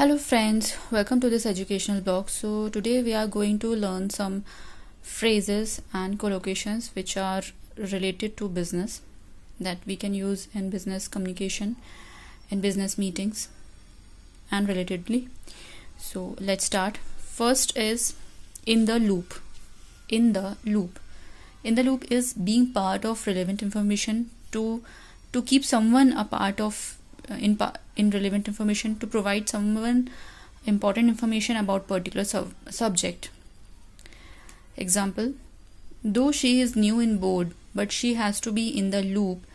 Hello friends, welcome to this educational blog. So today we are going to learn some phrases and collocations which are related to business that we can use in business communication, in business meetings and relatedly. So let's start. First is in the loop. In the loop. In the loop is being part of relevant information to keep someone a part of in relevant information, to provide someone important information about particular subject. Example: though she is new in board, but she has to be in the loop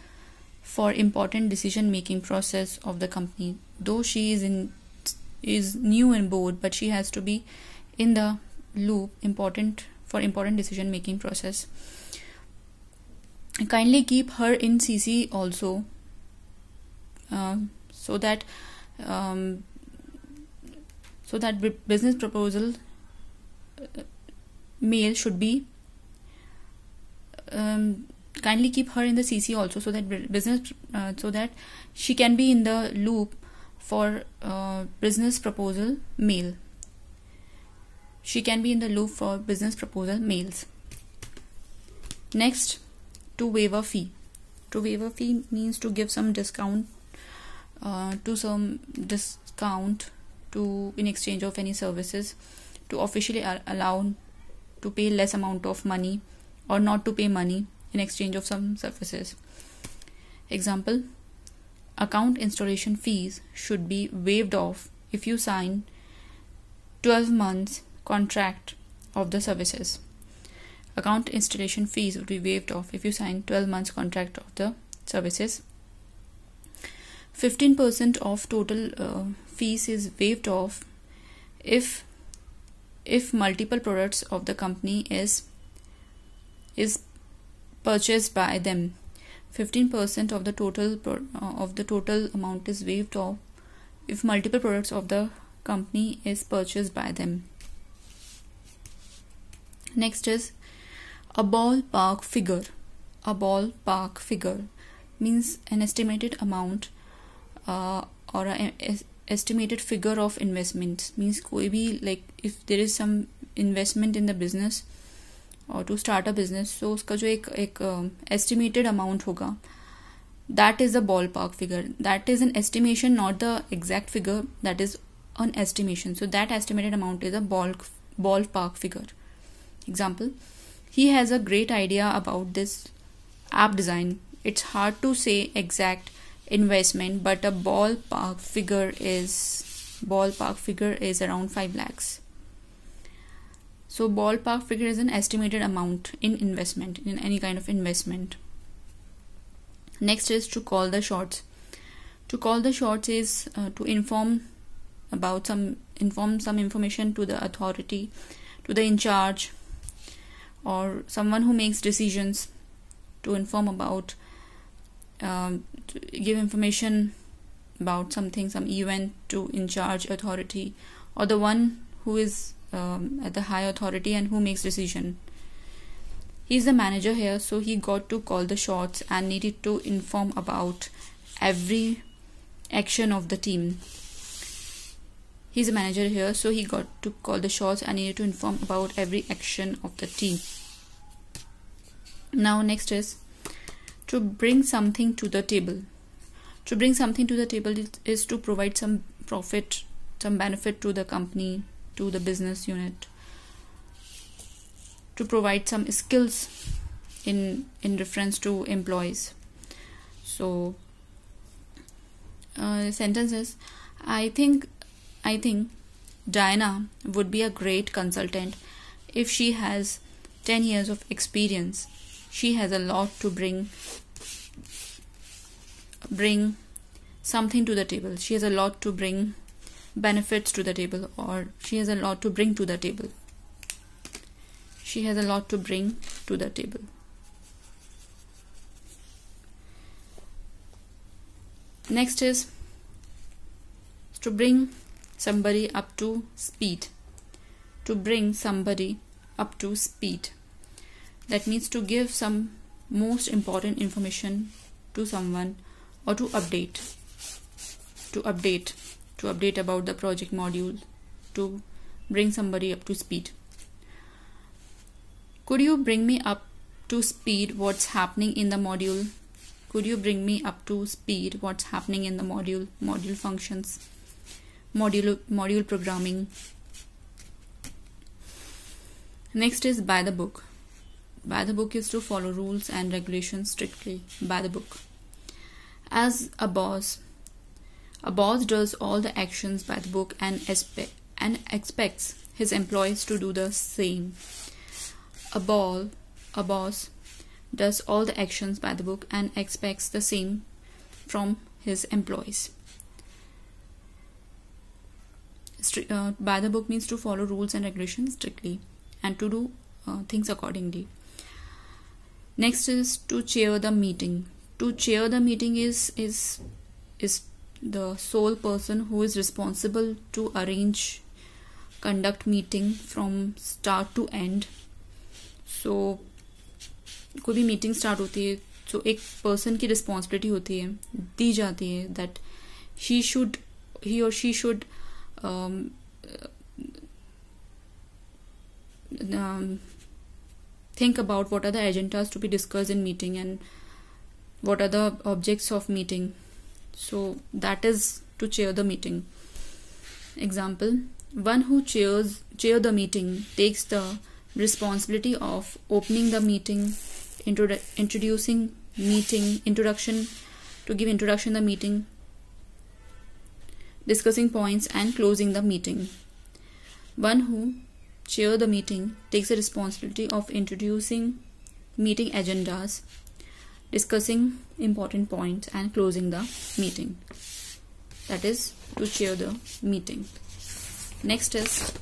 for important decision making process of the company. Though she is new in board, but she has to be in the loop for important decision making process. Kindly keep her in CC also, so that business proposal mail should be kindly keep her in the CC also, so that she can be in the loop for business proposal mail. She can be in the loop for business proposal mails. Next, to waive a fee. To waive a fee means to give some discount in exchange of any services, to officially allow to pay less amount of money or not to pay money in exchange of some services. Example: account installation fees should be waived off if you sign 12 months contract of the services. Account installation fees would be waived off if you sign 12 months contract of the services. 15% of total fees is waived off if multiple products of the company is purchased by them. 15% of the total amount is waived off if multiple products of the company is purchased by them. Next is a ballpark figure. A ballpark figure means an estimated amount or an estimated figure of investment. Means कोई भी, like if there is some investment in the business or to start a business, so उसका जो एक estimated amount होगा, that is a ballpark figure. That is an estimation, not the exact figure. That is an estimation. So that estimated amount is a ballpark figure. Example: he has a great idea about this app design. It's hard to say exact investment, but a ballpark figure is around 5 lakhs. So ballpark figure is an estimated amount in investment, in any kind of investment. Next is to call the shots. To call the shots is to inform some information to the authority, to the in charge, or someone who makes decisions, to inform about, to give information about something, some event, to in charge authority, or the one who is at the high authority and who makes decision. He's the manager here, so he got to call the shots and needed to inform about every action of the team. He's a manager here, so he got to call the shots and needed to inform about every action of the team. Now next is to bring something to the table. To bring something to the table is to provide some profit, some benefit to the company, to the business unit, to provide some skills in reference to employees. So sentence is: I think Diana would be a great consultant if she has 10 years of experience. She has a lot to bring something to the table. She has a lot to bring benefits to the table, or she has a lot to bring to the table. She has a lot to bring to the table. Next is to bring somebody up to speed. To bring somebody up to speed. That means to give some most important information to someone, or to update to update about the project module, to bring somebody up to speed. Could you bring me up to speed what's happening in the module? Could you bring me up to speed what's happening in the module functions, module programming? Next is by the book. By the book is to follow rules and regulations strictly. By the book. As a boss does all the actions by the book and expects his employees to do the same. A boss does all the actions by the book and expects the same from his employees. By the book means to follow rules and regulations strictly and to do things accordingly. Next is to chair the meeting. To chair the meeting is the sole person who is responsible to conduct meeting from start to end. So कोई भी meeting start होती है तो एक person की responsibility होती है, दी जाती है, that he or she should think about what are the agendas to be discussed in meeting and what are the objects of meeting. So that is to chair the meeting. Example, one who chairs the meeting takes the responsibility of opening the meeting, introducing meeting, introduction, to give introduction to the meeting, discussing points and closing the meeting. One who chairs the meeting takes the responsibility of introducing meeting agendas, discussing important points and closing the meeting. That is to chair the meeting. Next is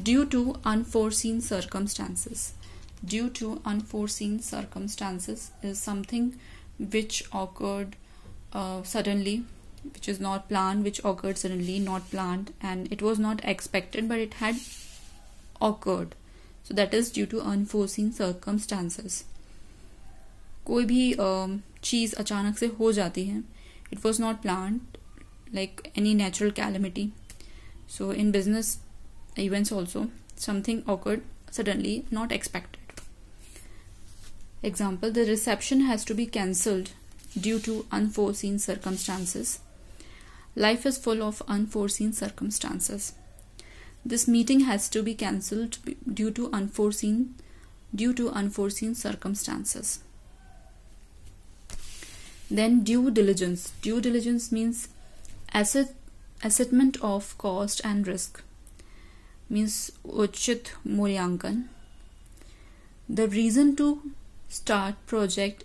due to unforeseen circumstances. Due to unforeseen circumstances is something which occurred suddenly, which is not planned, which occurred suddenly, not planned, and it was not expected but it had occurred. So that is due to unforeseen circumstances. कोई भी चीज़ अचानक से हो जाती है, it was not planned, like any natural calamity. So in business events also, something occurred suddenly, not expected. Example, the reception has to be cancelled due to unforeseen circumstances. Life is full of unforeseen circumstances. This meeting has to be cancelled due to unforeseen circumstances. Then due diligence. Due diligence means assessment of cost and risk. Means uchit मूल्यांकन. The reason to start project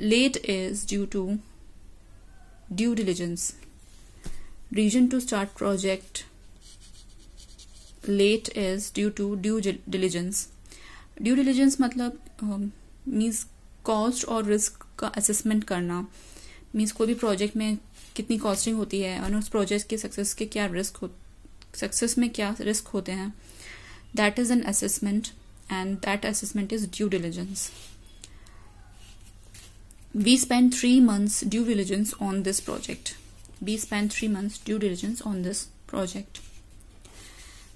late is due to due diligence. Reason to start project late is due to due diligence. Due diligence मतलब means cost और risk का assessment करना. Means कोई भी project में कितनी costing होती है और उस project के success के क्या success में क्या risk होते हैं. That is an assessment, and that assessment is due diligence. We spent 3 months due diligence on this project.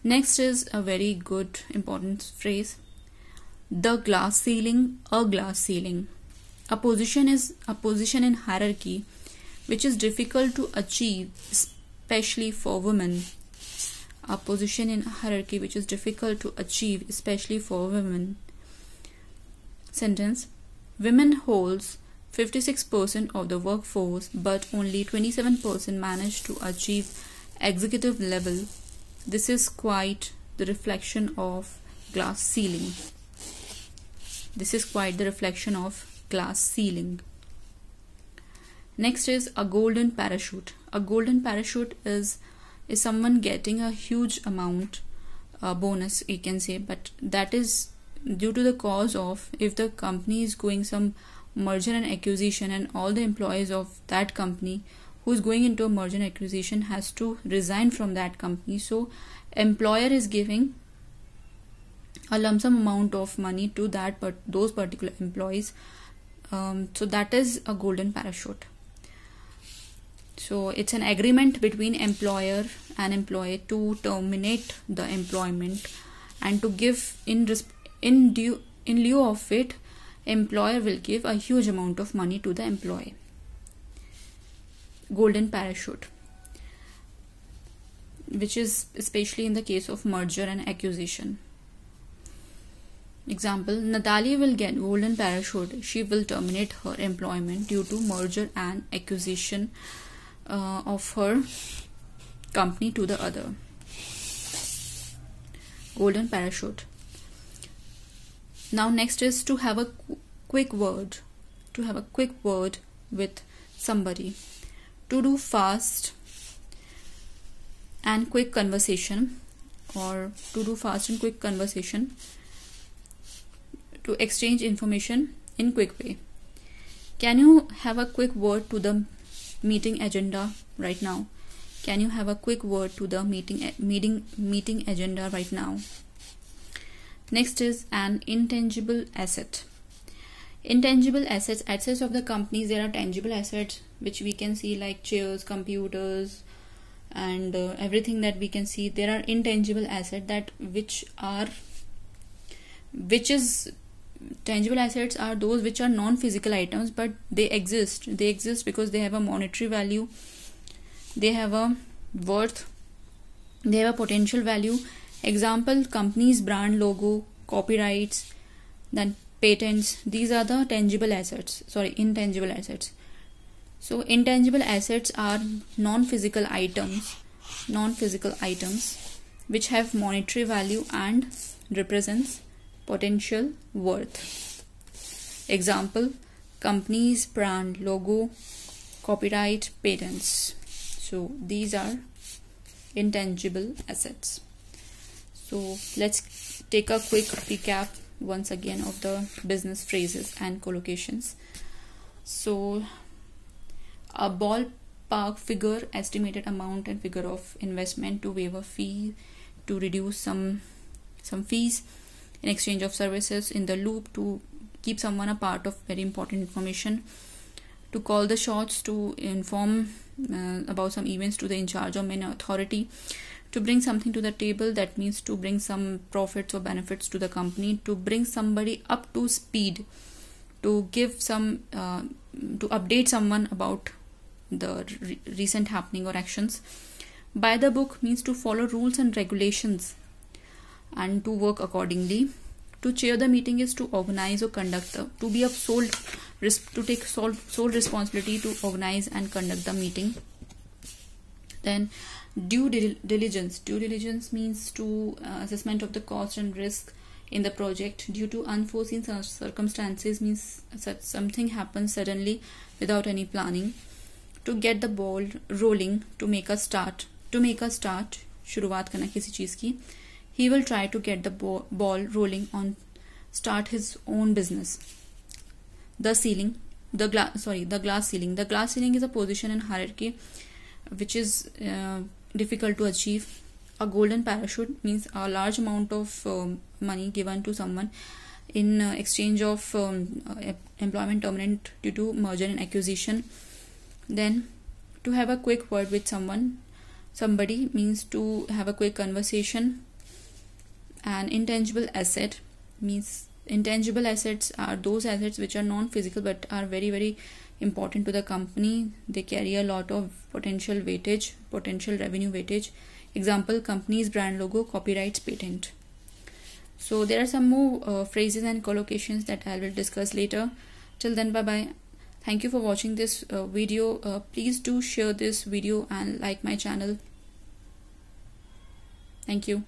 Next is a very good important phrase. The glass ceiling, a glass ceiling. A position in hierarchy which is difficult to achieve, especially for women. A position in hierarchy which is difficult to achieve, especially for women. Sentence. Women holds 56% of the workforce, but only 27% manage to achieve executive level. This is quite the reflection of glass ceiling. Next is a golden parachute. A golden parachute is someone getting a huge amount bonus, you can say, but that is due to the cause of if the company is going some merger and acquisition and all the employees of that company who is going into a merger and acquisition has to resign from that company. So employer is giving a lump sum amount of money to those particular employees So that is a golden parachute. So it's an agreement between employer and employee to terminate the employment, and to give in lieu of it, employer will give a huge amount of money to the employee. Golden parachute, which is especially in the case of merger and acquisition. Example, Natalie will get golden parachute. She will terminate her employment due to merger and acquisition of her company to the other. Golden parachute. Now next is to have a quick word. To have a quick word with somebody. To do fast and quick conversation, or to do fast and quick conversation, to exchange information in quick way. Can you have a quick word to the meeting agenda right now? Can you have a quick word to the meeting agenda right now? Next is an intangible asset. Intangible assets of the companies. There are tangible assets which we can see, like chairs, computers, and everything that we can see. There are intangible assets tangible assets are those which are non-physical items, but they exist because they have a monetary value, they have a worth, they have a potential value. Example, company's brand logo, copyrights, then patents. These are the intangible assets. So intangible assets are non-physical items which have monetary value and represents potential worth. Example, company's brand logo, copyright, patents. So these are intangible assets. So let's take a quick recap once again of the business phrases and collocations. So a ballpark figure, estimated amount and figure of investment, to waive a fee, to reduce some fees in exchange of services, in the loop, to keep someone a part of very important information, to call the shots, to inform about some events to the in charge or main authority, to bring something to the table, that means to bring some profits or benefits to the company, to bring somebody up to speed, to give some to update someone about the recent happening or actions. By the book means to follow rules and regulations and to work accordingly. To chair the meeting is to organize or conduct to be of sole responsibility to organize and conduct the meeting. Then due diligence means to assessment of the cost and risk in the project. Due to unforeseen circumstances means something happens suddenly without any planning. To get the ball rolling, to make a start, शुरुआत करना किसी चीज की. He will try to get the ball rolling on start his own business. The glass ceiling. The glass ceiling is a position in hierarchy which is difficult to achieve. A golden parachute means a large amount of money given to someone in exchange of employment termination due to merger and acquisition. Then to have a quick word with somebody means to have a quick conversation. An intangible asset means intangible assets are those assets which are non-physical but are very, very important to the company. They carry a lot of potential revenue weightage. Example, company's brand logo, copyrights, patent. So there are some more phrases and collocations that I will discuss later. Till then, bye bye. Thank you for watching this video. Please do share this video and like my channel. Thank you.